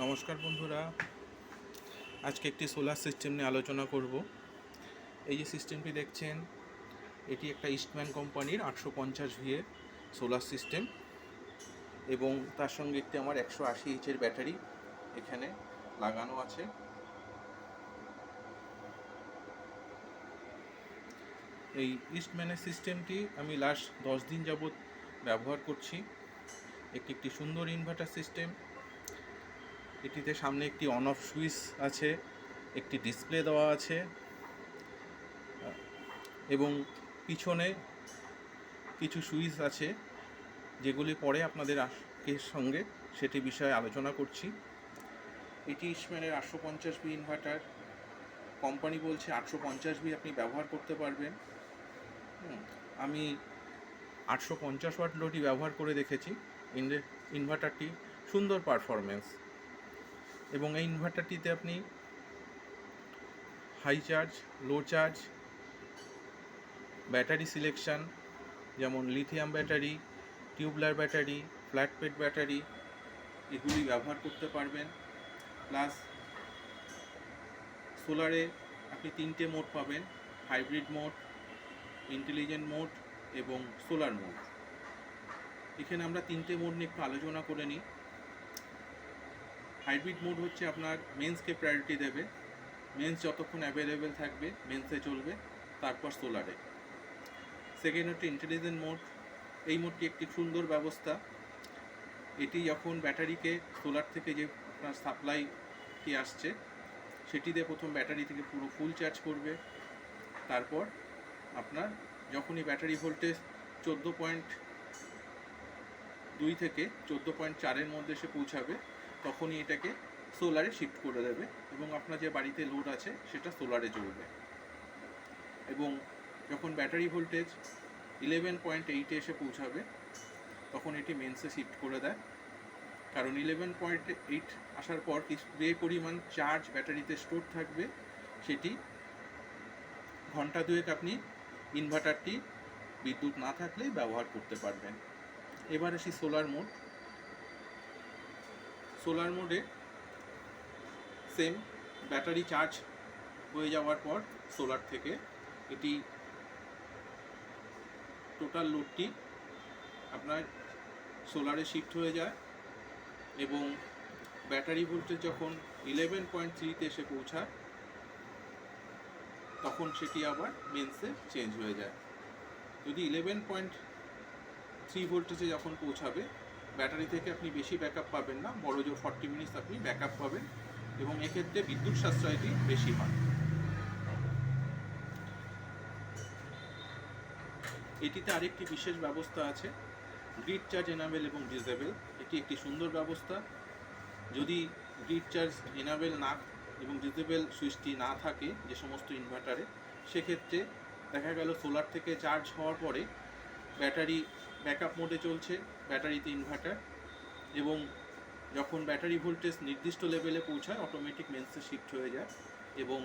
নমস্কার বন্ধুরা, আজকে একটি সোলার সিস্টেম নিয়ে আলোচনা করব। এই যে সিস্টেমটি দেখছেন, এটি একটা ইস্টম্যান কোম্পানির 850 VA সোলার সিস্টেম এবং তার সঙ্গে একটি আমার 180 H ব্যাটারি এখানে লাগানো আছে। এই ইস্টম্যানের সিস্টেমটি আমি লাস্ট 10 দিন যাবৎ ব্যবহার করছি। একটি সুন্দর ইনভার্টার সিস্টেম। এটিতে সামনে একটি অন অফ সুইচ আছে, একটি ডিসপ্লে দেওয়া আছে এবং পিছনে কিছু সুইচ আছে যেগুলি পরে আপনাদের সঙ্গে সেটি বিষয়ে আলোচনা করছি। এটি ইস্টম্যানের 850V ইনভার্টার। কোম্পানি বলছে 850V আপনি ব্যবহার করতে পারবেন। আমি 850 ওয়াট লোডই ব্যবহার করে দেখেছি। ইনভার্টারটি সুন্দর পারফরমেন্স এবং এই ইনভার্টারটিতে আপনি high charge, low charge, battery selection যেমন lithium battery, tubular battery, flat plate battery এগুলি ব্যবহার করতে পারবেন। প্লাস সোলারে আপনি 3টে মোড পাবেন: হাইব্রিড মোড, ইন্টেলিজেন্ট মোড এবং সোলার মোড। এখানে আমরা 3টে মোড নিয়ে একটু আলোচনা করে নিই। হাইব্রিড মোড হচ্ছে আপনার মেন্সকে প্রায়োরিটি দেবে। মেন্স যতক্ষণ অ্যাভেলেবেল থাকবে মেন্সে চলবে, তারপর সোলারে। সেকেন্ড হচ্ছে ইন্টেলিজেন্ট মোড। এই মোডটি একটি সুন্দর ব্যবস্থা। এটি যখন ব্যাটারিকে সোলার থেকে যে আপনার সাপ্লাইটি আসছে সেটি দিয়ে প্রথম ব্যাটারি থেকে পুরো ফুল চার্জ করবে। তারপর আপনার যখনই ব্যাটারি ভোল্টেজ 14.2 থেকে 14.4-এর মধ্যে এসে পৌঁছাবে তখনই এটাকে সোলারে শিফট করে দেবে এবং আপনার যে বাড়িতে লোড আছে সেটা সোলারে চলবে। এবং যখন ব্যাটারি ভোল্টেজ 11.8-এ এসে পৌঁছাবে তখন এটি মেন্সে শিফট করে দেয়। কারণ 11.8 আসার পর যে পরিমাণ চার্জ ব্যাটারিতে স্টোর থাকবে সেটি ঘন্টা দুয়েক আপনি ইনভার্টারটি বিদ্যুৎ না থাকলেই ব্যবহার করতে পারবেন। এবার আসি সোলার মোড। সোলার মোডে সেম ব্যাটারি চার্জ হয়ে যাওয়ার পর সোলার থেকে এটি টোটাল লোডটি আপনার সোলারে শিফট হয়ে যায় এবং ব্যাটারি ভোল্টেজ যখন 11.3-তে এসে পৌঁছায় তখন সেটি আবার মেন্সে চেঞ্জ হয়ে যায়। যদি 11.3 ভোল্টেজে যখন পৌঁছাবে ব্যাটারি থেকে আপনি বেশি ব্যাকআপ পাবেন না, বড় জোর 40 মিনিটস আপনি ব্যাকআপ পাবেন এবং এক্ষেত্রে বিদ্যুৎ সাশ্রয়টি বেশি হয়। এটিতে আরেকটি বিশেষ ব্যবস্থা আছে, গ্রিড চার্জ এনাবেল এবং ডিসেবল। এটি একটি সুন্দর ব্যবস্থা। যদি গ্রিড চার্জ এনাবেল না এবং ডিসেবল সুইচটি না থাকে যে সমস্ত ইনভার্টারে, সেক্ষেত্রে দেখা গেল সোলার থেকে চার্জ হওয়ার পরে ব্যাটারি ব্যাকআপ মোডে চলছে, ব্যাটারিতে ইনভার্টার, এবং যখন ব্যাটারি ভোল্টেজ নির্দিষ্ট লেভেলে পৌঁছায় অটোমেটিক মেন্সে শিফট হয়ে যায় এবং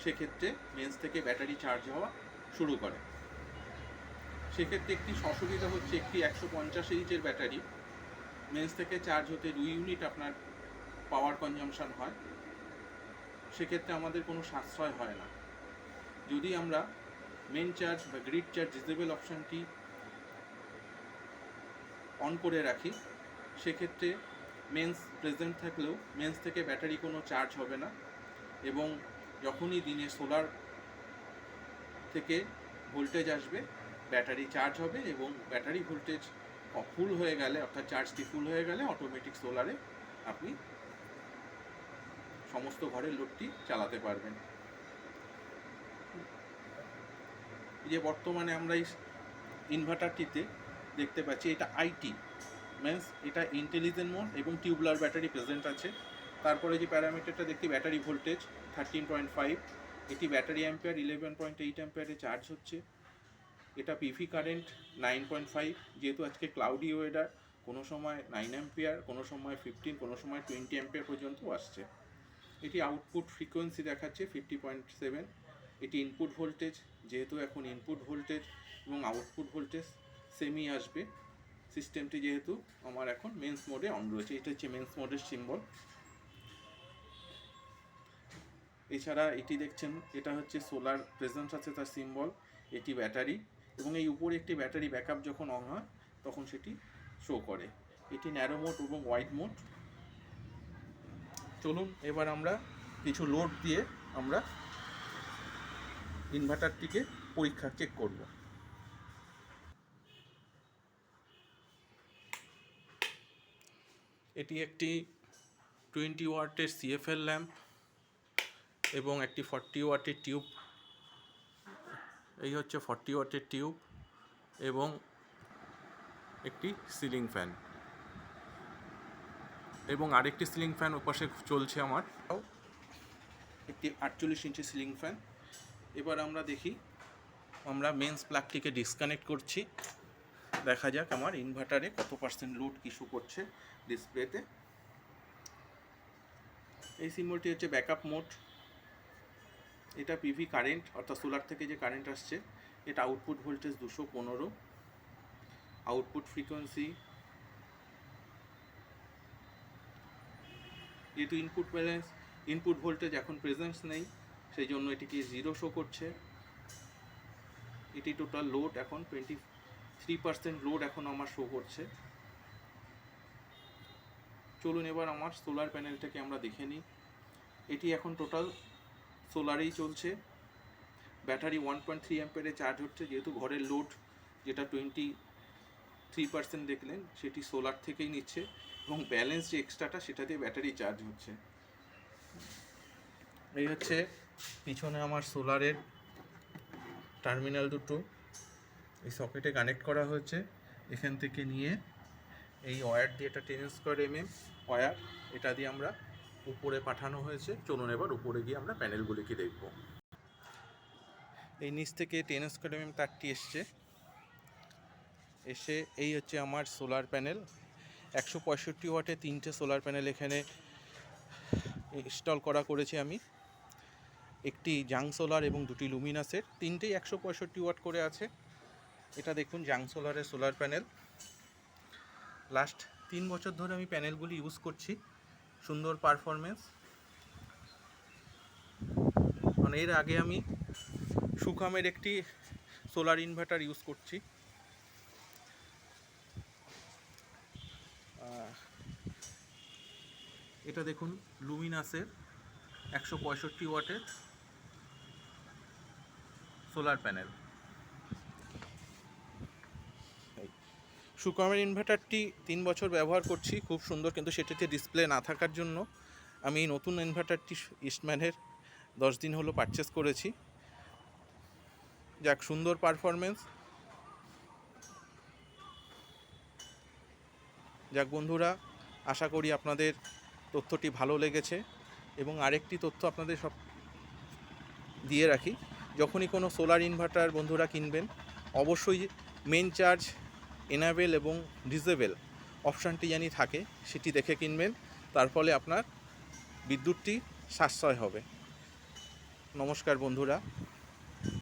সেক্ষেত্রে মেন্স থেকে ব্যাটারি চার্জ হওয়া শুরু করে। সেক্ষেত্রে একটি অসুবিধা হচ্ছে, একটি 150H ব্যাটারি মেন্স থেকে চার্জ হতে 2 ইউনিট আপনার পাওয়ার কনজামশান হয়। সেক্ষেত্রে আমাদের কোনো সাশ্রয় হয় না। যদি আমরা মেন চার্জ বা গ্রিড চার্জ ডিসেবল অপশানটি অন করে রাখি সেক্ষেত্রে মেন্স প্রেজেন্ট থাকলেও মেন্স থেকে ব্যাটারি কোনো চার্জ হবে না এবং যখনই দিনে সোলার থেকে ভোল্টেজ আসবে ব্যাটারি চার্জ হবে এবং ব্যাটারি ভোল্টেজ ফুল হয়ে গেলে, অর্থাৎ চার্জটি ফুল হয়ে গেলে অটোমেটিক সোলারে আপনি সমস্ত ঘরের লোডটি চালাতে পারবেন। এই যে বর্তমানে আমরা এই ইনভার্টারটিতে দেখতে পাচ্ছি, এটা আইটি মিন্স এটা ইন্টেলিজেন্ট মোড এবং টিউবলার ব্যাটারি প্রেজেন্ট আছে। তারপরে যে প্যারামিটারটা দেখি ব্যাটারি ভোল্টেজ 13.5, এটি ব্যাটারি অ্যাম্পিয়ার 11.8 অ্যাম্পিয়ারে চার্জ হচ্ছে। এটা পিভি কারেন্ট 9.5, যেহেতু আজকে ক্লাউডি ওয়েদার, কোনো সময় 9 অ্যাম্পিয়ার, কোনো সময় 15, কোনো সময় 20 অ্যাম্পিয়ার পর্যন্ত আসছে। এটি আউটপুট ফ্রিকোয়েন্সি দেখাচ্ছে 50.7। এটি ইনপুট ভোল্টেজ, যেহেতু এখন ইনপুট ভোল্টেজ এবং আউটপুট ভোল্টেজ সেমই আসবে, সিস্টেমটি যেহেতু আমার এখন মেন্স মোডে অন রয়েছে, এটা হচ্ছে মেন্স মোডের সিম্বল। এছাড়া এটি দেখছেন, এটা হচ্ছে সোলার প্রেজেন্স আছে তার সিম্বল, এটি ব্যাটারি, এবং এই উপরে একটি ব্যাটারি ব্যাকআপ যখন অন হয় তখন সেটি শো করে। এটি ন্যারো মোড এবং ওয়াইড মোড। চলুন এবার আমরা কিছু লোড দিয়ে আমরা ইনভার্টারটিকে পরীক্ষা চেক করব। এটি একটি 20 ওয়াটের সিএফএল ল্যাম্প এবং একটি 40 ওয়াটের টিউব। এই হচ্ছে 40 ওয়াটের টিউব এবং একটি সিলিং ফ্যান, এবং আরেকটি সিলিং ফ্যান ওপাশে চলছে আমার, একটি 48 ইঞ্চি সিলিং ফ্যান। এবার আমরা দেখি, আমরা মেন্স প্লাগটিকে ডিসকানেক্ট করছি, দেখা যাক আমার ইনভার্টারে কত পার্সেন্ট লোড কি শো করছে ডিসপ্লেতে। এই সিম্বলটি হচ্ছে ব্যাকআপ মোড। এটা পিভি কারেন্ট অর্থাৎ সোলার থেকে যে কারেন্ট আসছে, এটা আউটপুট ভোল্টেজ 215, আউটপুট ফ্রিকোয়েন্সি, যেহেতু ইনপুট ভোল্টেজ এখন প্রেজেন্স নেই সেই জন্য এটিকে 0 শো করছে। এটি টোটাল লোড এখন 23% লোড এখন আমার শো করছে। চলুন এবার আমার সোলার প্যানেলটাকে আমরা দেখে নিই। এটি এখন টোটাল সোলারেই চলছে, ব্যাটারি 1.3 অ্যাম্পিয়ারে চার্জ হচ্ছে, যেহেতু ঘরের লোড যেটা 23% দেখলেন সেটি সোলার থেকেই নিচ্ছে, এবং ব্যালেন্স যে এক্সট্রাটা সেটা দিয়ে ব্যাটারি চার্জ হচ্ছে। এই হচ্ছে পিছনে আমার সোলারের টার্মিনাল দুটো এই সকেটে কানেক্ট করা হয়েছে। এখান থেকে নিয়ে এই ওয়্যার দিয়ে, এটা 10² mm ওয়্যার, এটা দিয়ে আমরা উপরে পাঠানো হয়েছে। চলুন এবার উপরে গিয়ে আমরা প্যানেলগুলিকে দেখব। এই নিচ থেকে 10² mm তারটি এসে এই হচ্ছে আমার সোলার প্যানেল। 165 ওয়াটে 3টে সোলার প্যানেল এখানে ইনস্টল করেছি আমি, একটি জাং সোলার এবং 2টি লুমিনাসের, 3টেই 165 ওয়াট করে আছে। এটা দেখুন জাং সোলারের সোলার প্যানেল। লাস্ট 3 বছর ধরে আমি প্যানেলগুলি ইউজ করছি, সুন্দর পারফরমেন্স। মানে এর আগে আমি সুকামের একটি সোলার ইনভার্টার ইউজ করছি। এটা দেখুন লুমিনাসের 165 ওয়াটের সোলার প্যানেল। সুকামের ইনভার্টারটি 3 বছর ব্যবহার করছি, খুব সুন্দর, কিন্তু সেটিতে ডিসপ্লে না থাকার জন্য আমি নতুন ইনভার্টারটি ইস্টম্যানের 10 দিন হলো পারচেস করেছি। যাক, সুন্দর পারফরমেন্স। যাক বন্ধুরা, আশা করি আপনাদের তথ্যটি ভালো লেগেছে। এবং আরেকটি তথ্য আপনাদের সব দিয়ে রাখি, যখনই কোনো সোলার ইনভার্টার বন্ধুরা কিনবেন অবশ্যই মেন চার্জ এনাবেল এবং ডিসেবল অপশানটি জানি থাকে সেটি দেখে কিনবেন, তার ফলে আপনার বিদ্যুৎটি সাশ্রয় হবে। নমস্কার বন্ধুরা।